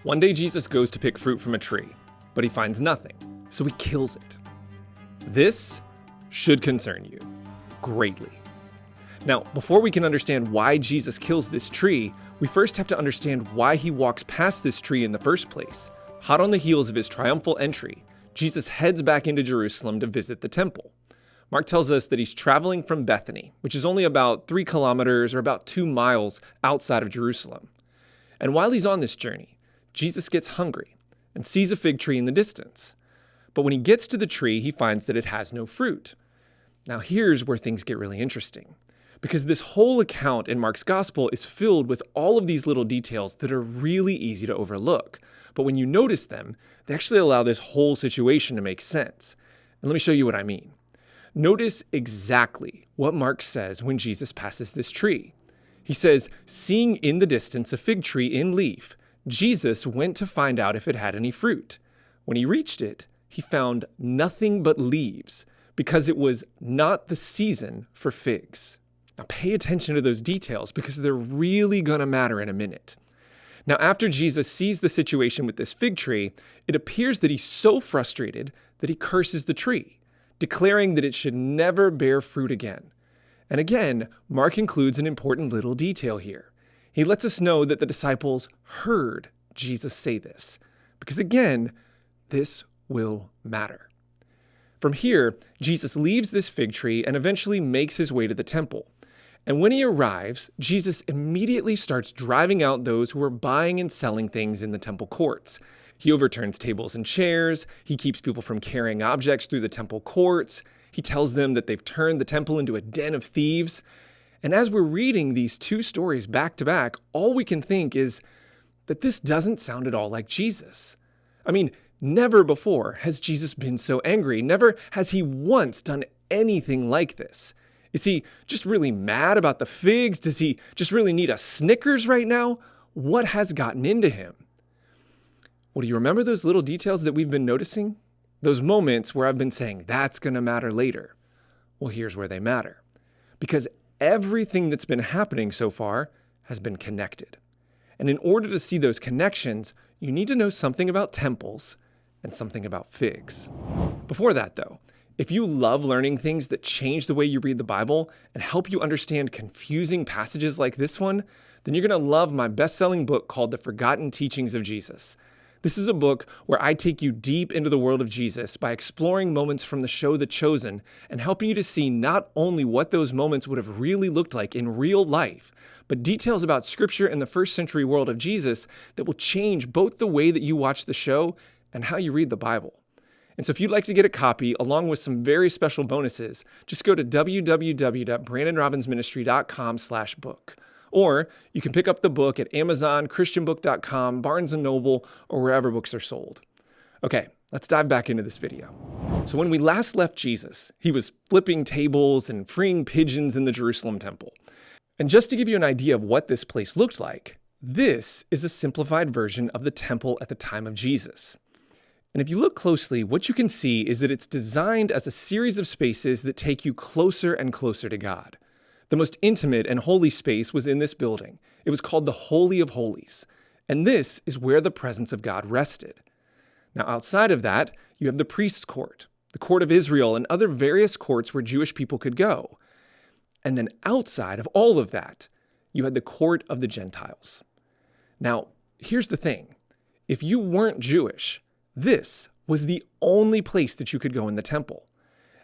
One day Jesus goes to pick fruit from a tree, but he finds nothing, so he kills it. This should concern you greatly. Now, before we can understand why Jesus kills this tree, we first have to understand why he walks past this tree in the first place. Hot on the heels of his triumphal entry, Jesus heads back into Jerusalem to visit the temple. Mark tells us that he's traveling from Bethany, which is only about 3 kilometers or about 2 miles outside of Jerusalem. And while he's on this journey, Jesus gets hungry and sees a fig tree in the distance. But when he gets to the tree, he finds that it has no fruit. Now here's where things get really interesting, because this whole account in Mark's gospel is filled with all of these little details that are really easy to overlook. But when you notice them, they actually allow this whole situation to make sense. And let me show you what I mean. Notice exactly what Mark says when Jesus passes this tree. He says, seeing in the distance a fig tree in leaf, Jesus went to find out if it had any fruit. When he reached it, he found nothing but leaves, because it was not the season for figs. Now pay attention to those details, because they're really going to matter in a minute. Now, after Jesus sees the situation with this fig tree, it appears that he's so frustrated that he curses the tree, declaring that it should never bear fruit again. And again, Mark includes an important little detail here. He lets us know that the disciples heard Jesus say this, because again, this will matter. From here, Jesus leaves this fig tree and eventually makes his way to the temple. And when he arrives, Jesus immediately starts driving out those who are buying and selling things in the temple courts. He overturns tables and chairs. He keeps people from carrying objects through the temple courts. He tells them that they've turned the temple into a den of thieves. And as we're reading these two stories back to back, all we can think is that this doesn't sound at all like Jesus. I mean, never before has Jesus been so angry. Never has he once done anything like this. Is he just really mad about the figs? Does he just really need a Snickers right now? What has gotten into him? Well, do you remember those little details that we've been noticing? Those moments where I've been saying, that's going to matter later. Well, here's where they matter. Because everything that's been happening so far has been connected. And in order to see those connections, you need to know something about temples and something about figs. Before that, though, if you love learning things that change the way you read the Bible and help you understand confusing passages like this one, then you're going to love my best-selling book called The Forgotten Teachings of Jesus. This is a book where I take you deep into the world of Jesus by exploring moments from the show The Chosen and helping you to see not only what those moments would have really looked like in real life, but details about Scripture and the first century world of Jesus that will change both the way that you watch the show and how you read the Bible. And so if you'd like to get a copy along with some very special bonuses, just go to www.brandonrobbinsministry.com/book. Or you can pick up the book at Amazon, ChristianBook.com, Barnes & Noble, or wherever books are sold. Okay, let's dive back into this video. So when we last left Jesus, he was flipping tables and freeing pigeons in the Jerusalem temple. And just to give you an idea of what this place looked like, this is a simplified version of the temple at the time of Jesus. And if you look closely, what you can see is that it's designed as a series of spaces that take you closer and closer to God. The most intimate and holy space was in this building. It was called the Holy of Holies. And this is where the presence of God rested. Now, outside of that, you have the priest's court, the court of Israel, and other various courts where Jewish people could go. And then outside of all of that, you had the court of the Gentiles. Now, here's the thing. If you weren't Jewish, this was the only place that you could go in the temple.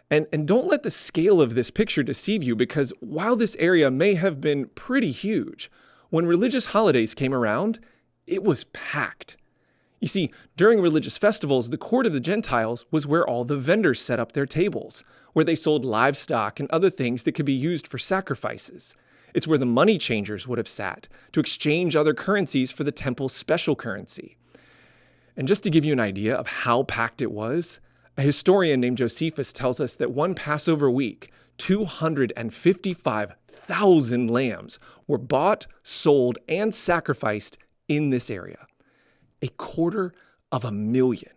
And don't let the scale of this picture deceive you, because while this area may have been pretty huge, when religious holidays came around, it was packed. You see, during religious festivals, the court of the Gentiles was where all the vendors set up their tables, where they sold livestock and other things that could be used for sacrifices. It's where the money changers would have sat to exchange other currencies for the temple's special currency. And just to give you an idea of how packed it was, a historian named Josephus tells us that one Passover week, 255,000 lambs were bought, sold, and sacrificed in this area. 250,000.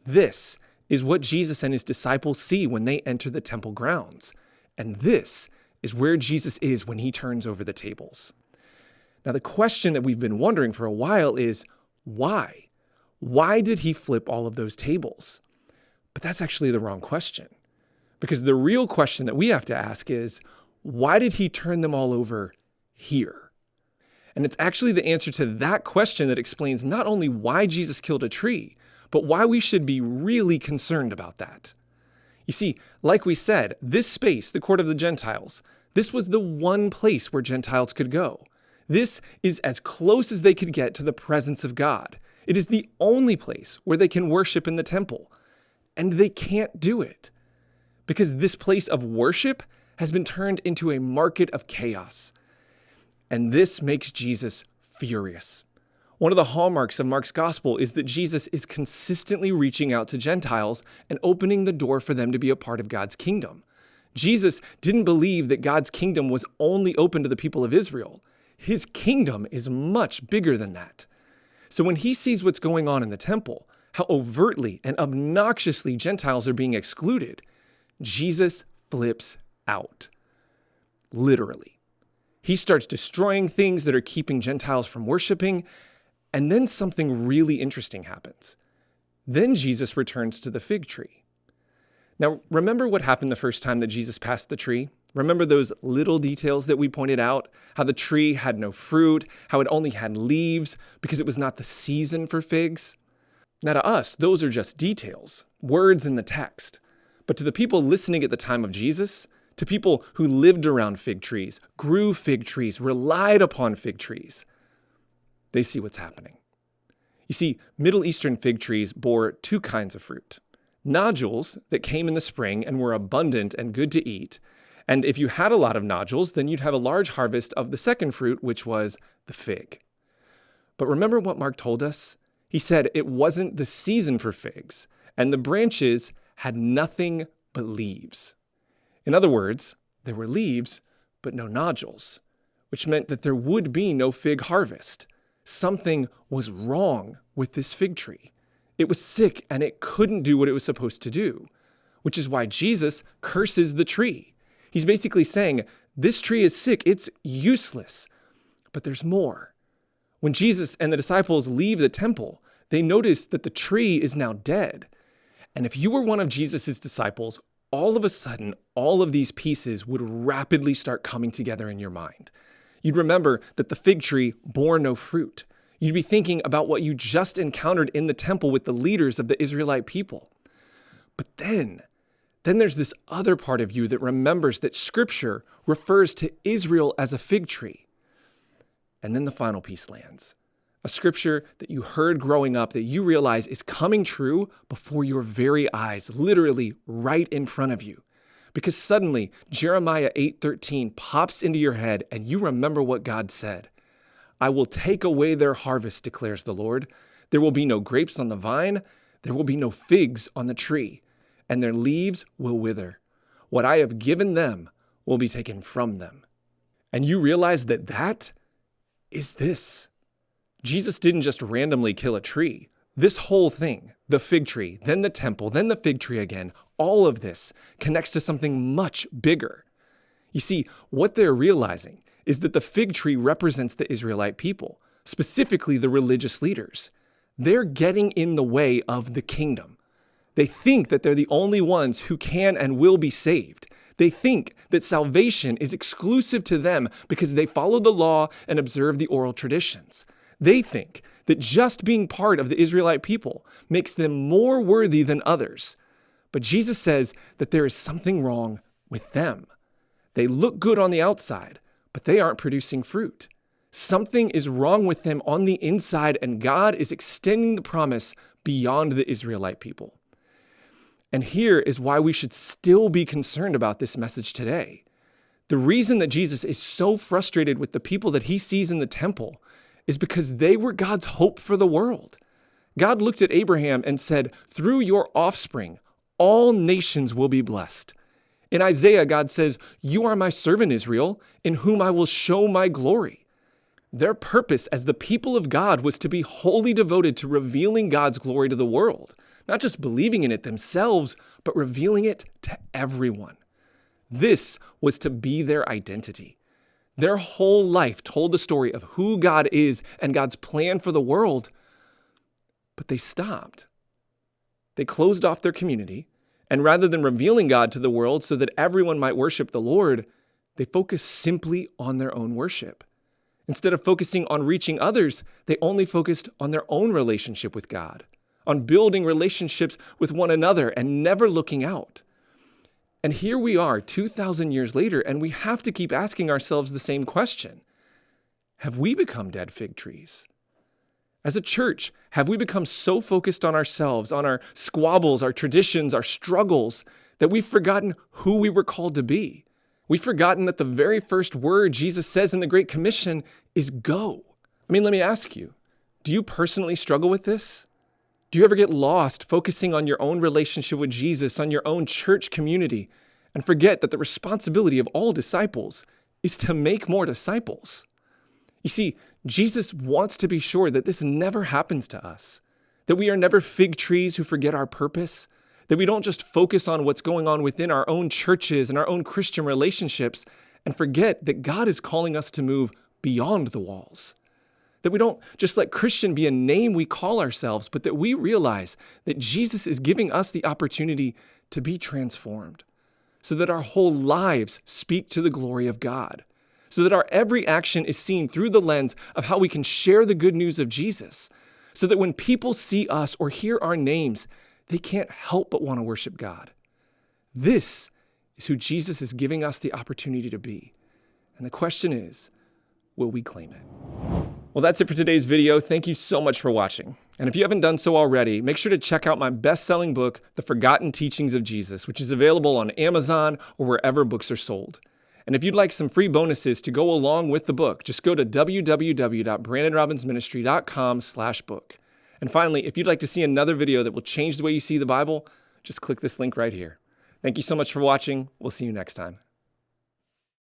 This is what Jesus and his disciples see when they enter the temple grounds. And this is where Jesus is when he turns over the tables. Now, the question that we've been wondering for a while is, Why? Why did he flip all of those tables? But that's actually the wrong question. Because the real question that we have to ask is, why did he turn them all over here? And it's actually the answer to that question that explains not only why Jesus killed a tree, but why we should be really concerned about that. You see, like we said, this space, the court of the Gentiles, this was the one place where Gentiles could go. This is as close as they could get to the presence of God. It is the only place where they can worship in the temple. And they can't do it because this place of worship has been turned into a market of chaos. And this makes Jesus furious. One of the hallmarks of Mark's gospel is that Jesus is consistently reaching out to Gentiles and opening the door for them to be a part of God's kingdom. Jesus didn't believe that God's kingdom was only open to the people of Israel. His kingdom is much bigger than that. So when he sees what's going on in the temple, how overtly and obnoxiously Gentiles are being excluded, Jesus flips out. Literally. He starts destroying things that are keeping Gentiles from worshiping, and then something really interesting happens. Then Jesus returns to the fig tree. Now, remember what happened the first time that Jesus passed the tree? Remember those little details that we pointed out? How the tree had no fruit, how it only had leaves because it was not the season for figs? Now to us, those are just details, words in the text. But to the people listening at the time of Jesus, to people who lived around fig trees, grew fig trees, relied upon fig trees, they see what's happening. You see, Middle Eastern fig trees bore two kinds of fruit. Nodules that came in the spring and were abundant and good to eat. And if you had a lot of nodules, then you'd have a large harvest of the second fruit, which was the fig. But remember what Mark told us? He said it wasn't the season for figs, and the branches had nothing but leaves. In other words, there were leaves, but no nodules, which meant that there would be no fig harvest. Something was wrong with this fig tree. It was sick and it couldn't do what it was supposed to do, which is why Jesus curses the tree. He's basically saying, this tree is sick, it's useless. But there's more. When Jesus and the disciples leave the temple, they notice that the tree is now dead. And if you were one of Jesus's disciples, all of a sudden, all of these pieces would rapidly start coming together in your mind. You'd remember that the fig tree bore no fruit. You'd be thinking about what you just encountered in the temple with the leaders of the Israelite people. But then there's this other part of you that remembers that Scripture refers to Israel as a fig tree. And then the final piece lands. A scripture that you heard growing up that you realize is coming true before your very eyes, literally right in front of you. Because suddenly Jeremiah 8:13 pops into your head and you remember what God said. I will take away their harvest, declares the Lord. There will be no grapes on the vine. There will be no figs on the tree, and their leaves will wither. What I have given them will be taken from them. And you realize that is this. Jesus didn't just randomly kill a tree. This whole thing, the fig tree, then the temple, then the fig tree again, all of this connects to something much bigger. You see, what they're realizing is that the fig tree represents the Israelite people, specifically the religious leaders. They're getting in the way of the kingdom. They think that they're the only ones who can and will be saved. They think that salvation is exclusive to them because they follow the law and observe the oral traditions. They think that just being part of the Israelite people makes them more worthy than others. But Jesus says that there is something wrong with them. They look good on the outside, but they aren't producing fruit. Something is wrong with them on the inside, and God is extending the promise beyond the Israelite people. And here is why we should still be concerned about this message today. The reason that Jesus is so frustrated with the people that he sees in the temple is because they were God's hope for the world. God looked at Abraham and said, through your offspring, all nations will be blessed. In Isaiah, God says, you are my servant Israel, in whom I will show my glory. Their purpose as the people of God was to be wholly devoted to revealing God's glory to the world, not just believing in it themselves, but revealing it to everyone. This was to be their identity. Their whole life told the story of who God is and God's plan for the world, But they stopped. They closed off their community, and rather than revealing God to the world so that everyone might worship the Lord, they focused simply on their own worship. Instead of focusing on reaching others, they only focused on their own relationship with God, on building relationships with one another and never looking out. And here we are 2,000 years later, and we have to keep asking ourselves the same question. Have we become dead fig trees? As a church, have we become so focused on ourselves, on our squabbles, our traditions, our struggles, that we've forgotten who we were called to be? We've forgotten that the very first word Jesus says in the Great Commission is go. Let me ask you, do you personally struggle with this? Do you ever get lost focusing on your own relationship with Jesus, on your own church community, and forget that the responsibility of all disciples is to make more disciples? You see, Jesus wants to be sure that this never happens to us, that we are never fig trees who forget our purpose, that we don't just focus on what's going on within our own churches and our own Christian relationships and forget that God is calling us to move beyond the walls. That we don't just let Christian be a name we call ourselves, but that we realize that Jesus is giving us the opportunity to be transformed so that our whole lives speak to the glory of God, so that our every action is seen through the lens of how we can share the good news of Jesus, so that when people see us or hear our names, they can't help but want to worship God. This is who Jesus is giving us the opportunity to be. And the question is, will we claim it? Well, that's it for today's video. Thank you so much for watching. And if you haven't done so already, make sure to check out my best-selling book, The Forgotten Teachings of Jesus, which is available on Amazon or wherever books are sold. And if you'd like some free bonuses to go along with the book, just go to www.brandonrobbinsministry.com/book. And finally, if you'd like to see another video that will change the way you see the Bible, just click this link right here. Thank you so much for watching. We'll see you next time.